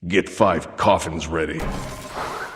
Get 5 coffins ready.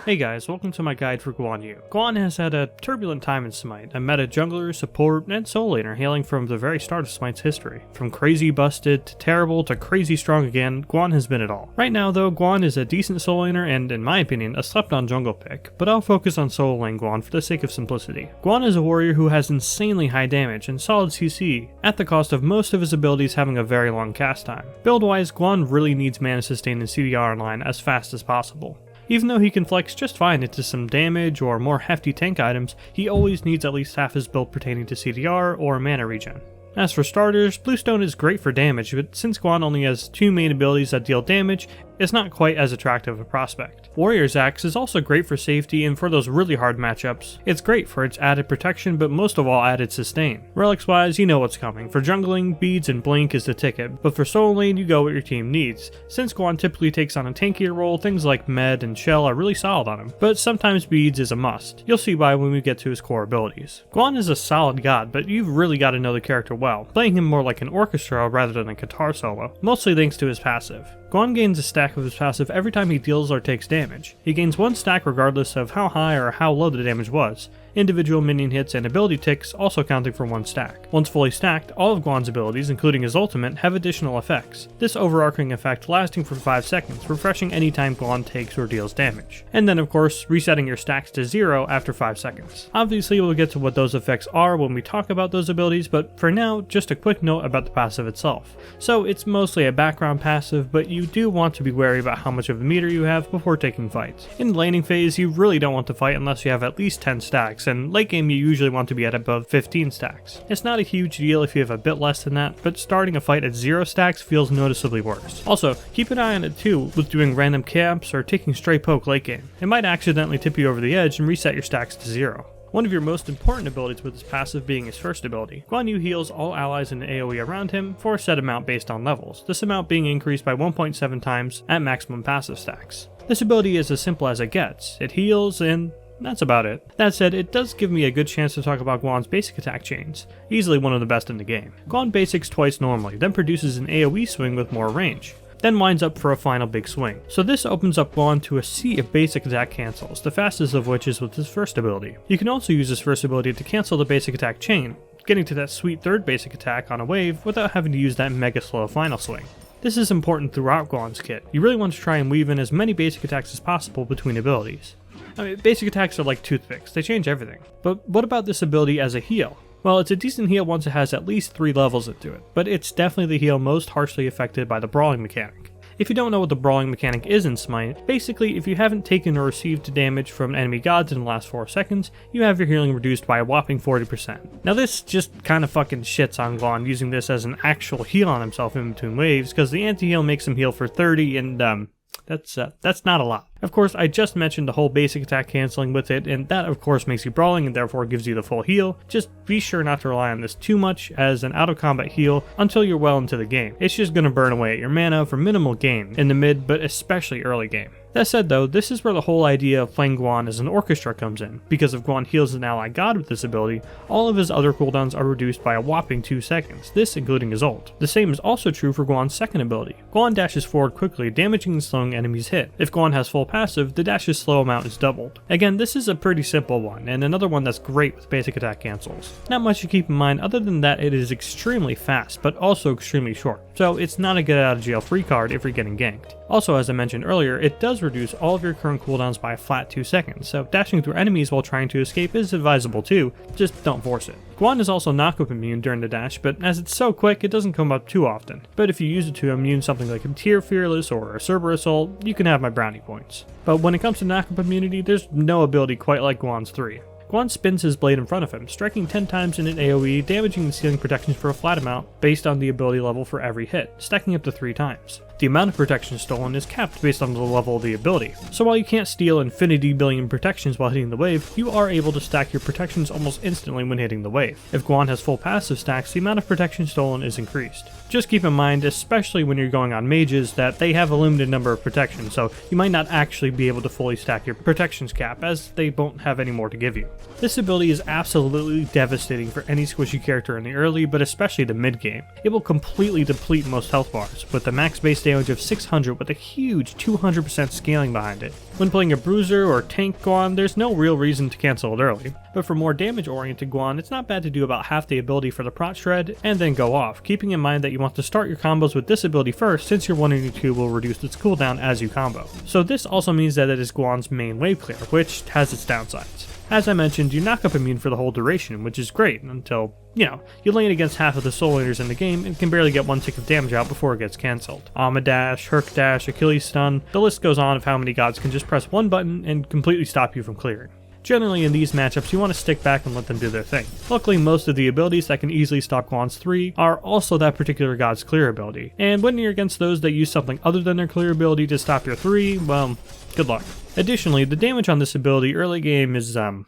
Hey guys, welcome to my guide for Guan Yu. Guan has had a turbulent time in SMITE, a meta jungler, support, and soul laner hailing from the very start of SMITE's history. From crazy busted to terrible to crazy strong again, Guan has been it all. Right now though, Guan is a decent soul laner and, in my opinion, a slept on jungle pick, but I'll focus on solo lane Guan for the sake of simplicity. Guan is a warrior who has insanely high damage and solid CC, at the cost of most of his abilities having a very long cast time. Build-wise, Guan really needs mana sustain and CDR online as fast as possible. Even though he can flex just fine into some damage or more hefty tank items, he always needs at least half his build pertaining to CDR or mana regen. As for starters, Bluestone is great for damage, but since Guan only has 2 main abilities that deal damage, it's not quite as attractive a prospect. Warrior's Axe is also great for safety and for those really hard matchups. It's great for its added protection, but most of all added sustain. Relics wise, you know what's coming. For jungling, beads and blink is the ticket, but for solo lane you go what your team needs. Since Guan typically takes on a tankier role, things like med and shell are really solid on him, but sometimes beads is a must. You'll see why when we get to his core abilities. Guan is a solid god, but you've really got to know the character well, playing him more like an orchestra rather than a guitar solo, mostly thanks to his passive. Guan gains a stack of his passive every time he deals or takes damage. He gains 1 stack regardless of how high or how low the damage was, individual minion hits and ability ticks also counting for 1 stack. Once fully stacked, all of Guan's abilities, including his ultimate, have additional effects, this overarching effect lasting for 5 seconds, refreshing anytime Guan takes or deals damage. And then of course, resetting your stacks to 0 after 5 seconds. Obviously we'll get to what those effects are when we talk about those abilities, but for now, just a quick note about the passive itself. So it's mostly a background passive, but you do want to be wary about how much of a meter you have before taking fights. In the laning phase, you really don't want to fight unless you have at least 10 stacks, and late game you usually want to be at above 15 stacks. It's not a huge deal if you have a bit less than that, but starting a fight at 0 stacks feels noticeably worse. Also, keep an eye on it too with doing random camps or taking stray poke late game. It might accidentally tip you over the edge and reset your stacks to 0. One of your most important abilities with his passive being his first ability. Guan Yu heals all allies in the AoE around him for a set amount based on levels, this amount being increased by 1.7 times at maximum passive stacks. This ability is as simple as it gets. It heals and that's about it. That said, it does give me a good chance to talk about Guan's basic attack chains, easily one of the best in the game. Guan basics twice normally, then produces an AoE swing with more range, then winds up for a final big swing. So this opens up Guan to a sea of basic attack cancels, the fastest of which is with his first ability. You can also use his first ability to cancel the basic attack chain, getting to that sweet third basic attack on a wave without having to use that mega slow final swing. This is important throughout Guan's kit. You really want to try and weave in as many basic attacks as possible between abilities. I mean, basic attacks are like toothpicks, they change everything. But what about this ability as a heal? Well, it's a decent heal once it has at least 3 levels into it, but it's definitely the heal most harshly affected by the brawling mechanic. If you don't know what the brawling mechanic is in SMITE, basically if you haven't taken or received damage from enemy gods in the last 4 seconds, you have your healing reduced by a whopping 40%. Now this just kinda fucking shits on Guan using this as an actual heal on himself in between waves, because the anti-heal makes him heal for 30 and that's not a lot. Of course, I just mentioned the whole basic attack cancelling with it, and that of course makes you brawling and therefore gives you the full heal. Just be sure not to rely on this too much as an out-of-combat heal until you're well into the game. It's just going to burn away at your mana for minimal gain in the mid, but especially early game. That said though, this is where the whole idea of playing Guan as an orchestra comes in, because if Guan heals an ally god with this ability, all of his other cooldowns are reduced by a whopping 2 seconds, this including his ult. The same is also true for Guan's second ability. Guan dashes forward quickly, damaging and slowing enemies hit. If Guan has full passive, the dash's slow amount is doubled. Again, this is a pretty simple one, and another one that's great with basic attack cancels. Not much to keep in mind other than that it is extremely fast, but also extremely short, so it's not a get out of jail free card if you're getting ganked. Also, as I mentioned earlier, it does reduce all of your current cooldowns by a flat 2 seconds, so dashing through enemies while trying to escape is advisable too, just don't force it. Guan is also knockup immune during the dash, but as it's so quick, it doesn't come up too often. But if you use it to immune something like a Tear Fearless or a Cerberus ult, you can have my brownie points. But when it comes to knockup immunity, there's no ability quite like Guan's 3. Guan spins his blade in front of him, striking 10 times in an AoE, damaging and stealing protections for a flat amount based on the ability level for every hit, stacking up to 3 times. The amount of protection stolen is capped based on the level of the ability, so while you can't steal infinity billion protections while hitting the wave, you are able to stack your protections almost instantly when hitting the wave. If Guan has full passive stacks, the amount of protection stolen is increased. Just keep in mind, especially when you're going on mages, that they have a limited number of protections, so you might not actually be able to fully stack your protections cap, as they won't have any more to give you. This ability is absolutely devastating for any squishy character in the early, but especially the mid game. It will completely deplete most health bars, with the max base damage damage of 600 with a huge 200% scaling behind it. When playing a bruiser or tank Guan, there's no real reason to cancel it early, but for more damage oriented Guan, it's not bad to do about half the ability for the prot shred and then go off, keeping in mind that you want to start your combos with this ability first since your 1 and your 2 will reduce its cooldown as you combo. So this also means that it is Guan's main wave clear, which has its downsides. As I mentioned, you knock up immune for the whole duration, which is great until, you lane against half of the soul laners in the game and can barely get 1 tick of damage out before it gets cancelled. Dash, Herc Dash, Achilles Stun, the list goes on of how many gods can just press one button and completely stop you from clearing. Generally in these matchups you want to stick back and let them do their thing. Luckily most of the abilities that can easily stop Guan's 3 are also that particular god's clear ability, and when you're against those that use something other than their clear ability to stop your 3, well, good luck. Additionally, the damage on this ability early game is the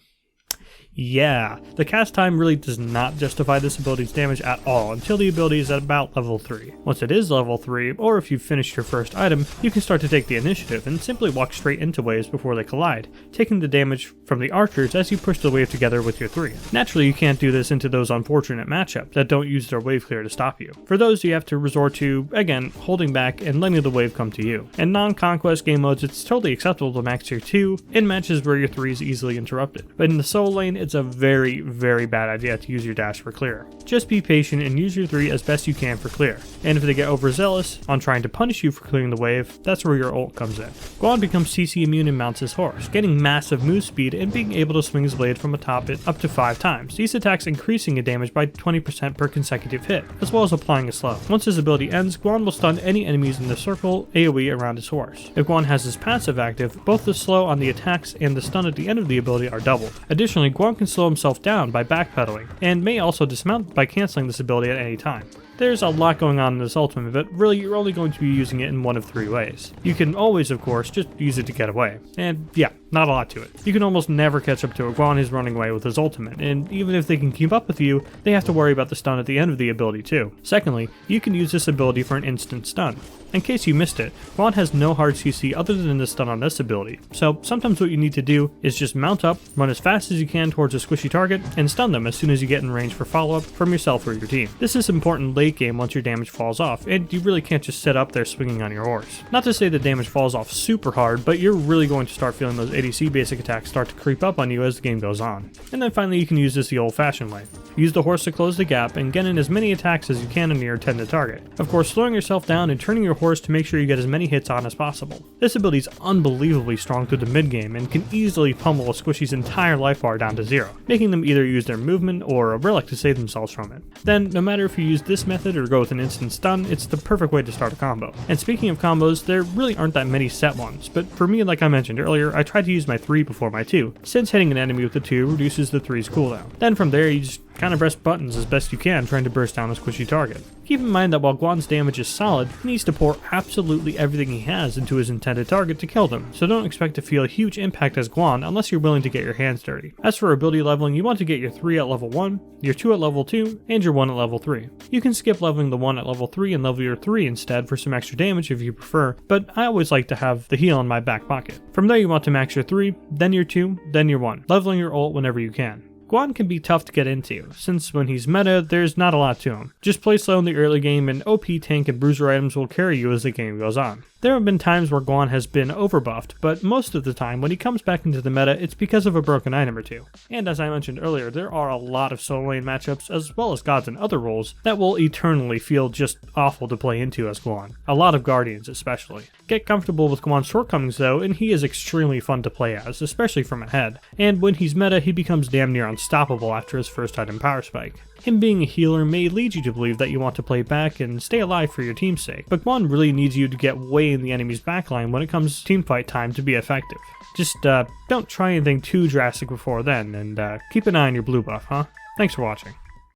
cast time really does not justify this ability's damage at all until the ability is at about level 3. Once it is level 3, or if you've finished your first item, you can start to take the initiative and simply walk straight into waves before they collide, taking the damage from the archers as you push the wave together with your 3. Naturally, you can't do this into those unfortunate matchups that don't use their wave clear to stop you. For those, you have to resort to, again, holding back and letting the wave come to you. In non-conquest game modes, it's totally acceptable to max your 2 in matches where your 3 is easily interrupted, but in the soul lane, it's a very, very bad idea to use your dash for clear. Just be patient and use your 3 as best you can for clear, and if they get overzealous on trying to punish you for clearing the wave, that's where your ult comes in. Guan becomes CC immune and mounts his horse, getting massive move speed and being able to swing his blade from atop it up to 5 times, these attacks increasing in damage by 20% per consecutive hit, as well as applying a slow. Once his ability ends, Guan will stun any enemies in the circle AoE around his horse. If Guan has his passive active, both the slow on the attacks and the stun at the end of the ability are doubled. Additionally, Guan can slow himself down by backpedaling, and may also dismount by cancelling this ability at any time. There's a lot going on in this ultimate, but really you're only going to be using it in one of 3 ways. You can always, of course, just use it to get away, and yeah, not a lot to it. You can almost never catch up to a Guan who's running away with his ultimate, and even if they can keep up with you, they have to worry about the stun at the end of the ability too. Secondly, you can use this ability for an instant stun. In case you missed it, Guan has no hard CC other than the stun on this ability, so sometimes what you need to do is just mount up, run as fast as you can towards a squishy target, and stun them as soon as you get in range for follow-up from yourself or your team. This is important late game once your damage falls off, and you really can't just sit up there swinging on your horse. Not to say that damage falls off super hard, but you're really going to start feeling those ADC basic attacks start to creep up on you as the game goes on. And then finally you can use this the old-fashioned way. Use the horse to close the gap and get in as many attacks as you can in your intended target. Of course, slowing yourself down and turning your horse to make sure you get as many hits on as possible. This ability is unbelievably strong through the mid game and can easily pummel a squishy's entire life bar down to 0, making them either use their movement or a relic to save themselves from it. Then, no matter if you use this method or go with an instant stun, it's the perfect way to start a combo. And speaking of combos, there really aren't that many set ones, but for me, like I mentioned earlier, I try to use my 3 before my 2, since hitting an enemy with the 2 reduces the 3's cooldown. Then from there, you just kind of press buttons as best you can trying to burst down a squishy target. Keep in mind that while Guan's damage is solid, he needs to pour absolutely everything he has into his intended target to kill them, so don't expect to feel a huge impact as Guan unless you're willing to get your hands dirty. As for ability leveling, you want to get your 3 at level 1, your 2 at level 2, and your 1 at level 3. You can skip leveling the 1 at level 3 and level your 3 instead for some extra damage if you prefer, but I always like to have the heal in my back pocket. From there you want to max your 3, then your 2, then your 1, leveling your ult whenever you can. Guan can be tough to get into, since when he's meta, there's not a lot to him. Just play slow in the early game and OP tank and bruiser items will carry you as the game goes on. There have been times where Guan has been overbuffed, but most of the time when he comes back into the meta, it's because of a broken item or 2. And as I mentioned earlier, there are a lot of solo lane matchups, as well as gods and other roles, that will eternally feel just awful to play into as Guan. A lot of guardians especially. Get comfortable with Guan's shortcomings though, and he is extremely fun to play as, especially from ahead. And when he's meta, he becomes damn near unstoppable after his first item power spike. Him being a healer may lead you to believe that you want to play back and stay alive for your team's sake, but Guan really needs you to get way in the enemy's backline when it comes teamfight time to be effective. Just don't try anything too drastic before then, and keep an eye on your blue buff, huh? Thanks for watching.